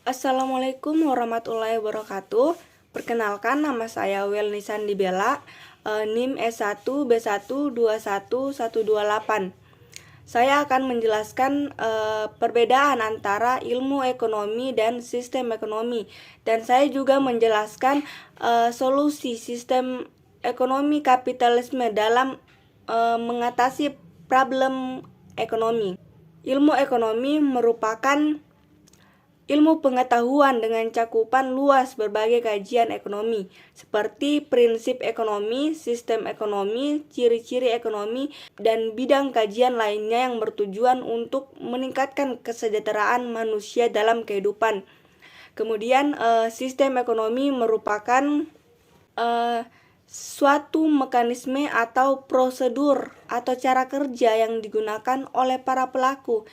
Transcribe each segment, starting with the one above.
Assalamualaikum warahmatullahi wabarakatuh. Perkenalkan, nama saya Welni Sandibela, NIM S1B1211128. Saya akan menjelaskan perbedaan antara ilmu ekonomi dan sistem ekonomi, dan saya juga menjelaskan solusi sistem ekonomi kapitalisme dalam mengatasi problem ekonomi. Ilmu ekonomi merupakan ilmu pengetahuan dengan cakupan luas berbagai kajian ekonomi, seperti prinsip ekonomi, sistem ekonomi, ciri-ciri ekonomi, dan bidang kajian lainnya yang bertujuan untuk meningkatkan kesejahteraan manusia dalam kehidupan. Kemudian, sistem ekonomi merupakan suatu mekanisme atau prosedur atau cara kerja yang digunakan oleh para pelaku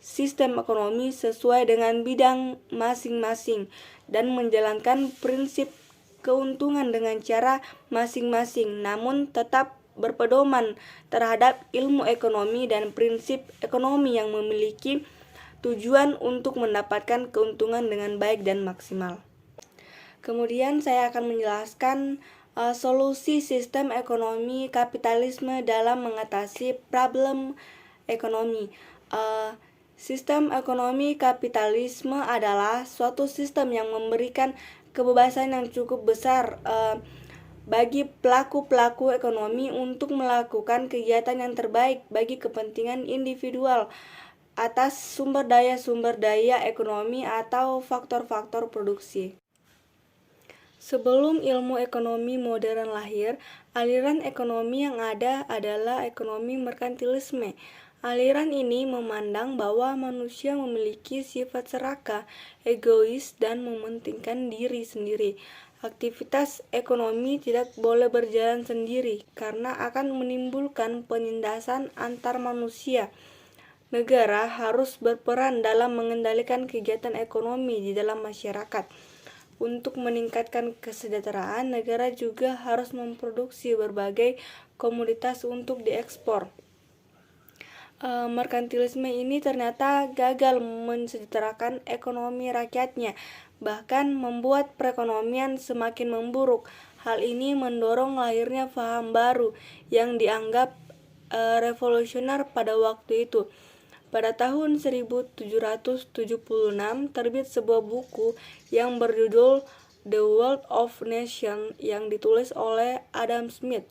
sistem ekonomi sesuai dengan bidang masing-masing dan menjalankan prinsip keuntungan dengan cara masing-masing, namun tetap berpedoman terhadap ilmu ekonomi dan prinsip ekonomi yang memiliki tujuan untuk mendapatkan keuntungan dengan baik dan maksimal. Kemudian saya akan menjelaskan solusi sistem ekonomi kapitalisme dalam mengatasi problem ekonomi. Sistem ekonomi kapitalisme adalah suatu sistem yang memberikan kebebasan yang cukup besar bagi pelaku-pelaku ekonomi untuk melakukan kegiatan yang terbaik bagi kepentingan individual atas sumber daya ekonomi atau faktor-faktor produksi. Sebelum ilmu ekonomi modern lahir, aliran ekonomi yang ada adalah ekonomi merkantilisme. Aliran ini memandang bahwa manusia memiliki sifat serakah, egois, dan mementingkan diri sendiri. Aktivitas ekonomi tidak boleh berjalan sendiri karena akan menimbulkan penindasan antar manusia. Negara harus berperan dalam mengendalikan kegiatan ekonomi di dalam masyarakat. Untuk meningkatkan kesejahteraan, negara juga harus memproduksi berbagai komoditas untuk diekspor. Merkantilisme ini ternyata gagal mensejahterakan ekonomi rakyatnya, bahkan membuat perekonomian semakin memburuk. Hal ini mendorong lahirnya paham baru yang dianggap revolusioner pada waktu itu. Pada tahun 1776 terbit sebuah buku yang berjudul The Wealth of Nations yang ditulis oleh Adam Smith.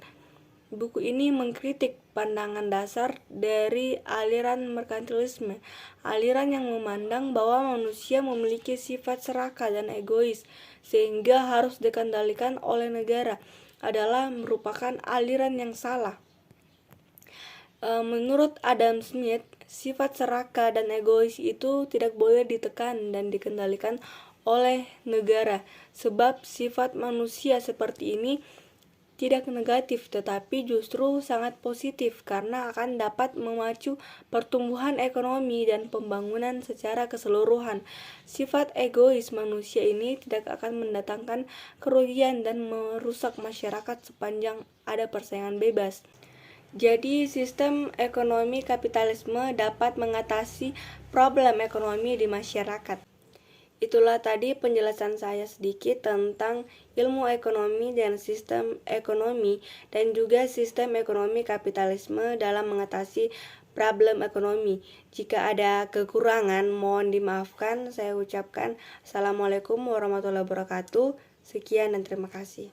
Buku ini mengkritik pandangan dasar dari aliran merkantilisme, aliran yang memandang bahwa manusia memiliki sifat serakah dan egois, sehingga harus dikendalikan oleh negara, adalah merupakan aliran yang salah. Menurut Adam Smith, sifat serakah dan egois itu tidak boleh ditekan dan dikendalikan oleh negara, sebab sifat manusia seperti ini tidak negatif tetapi justru sangat positif karena akan dapat memacu pertumbuhan ekonomi dan pembangunan secara keseluruhan. Sifat egois manusia ini tidak akan mendatangkan kerugian dan merusak masyarakat sepanjang ada persaingan bebas. Jadi, sistem ekonomi kapitalisme dapat mengatasi problem ekonomi di masyarakat. Itulah tadi penjelasan saya sedikit tentang ilmu ekonomi dan sistem ekonomi dan juga sistem ekonomi kapitalisme dalam mengatasi problem ekonomi. Jika ada kekurangan, mohon dimaafkan. Saya ucapkan Assalamualaikum warahmatullahi wabarakatuh. Sekian dan terima kasih.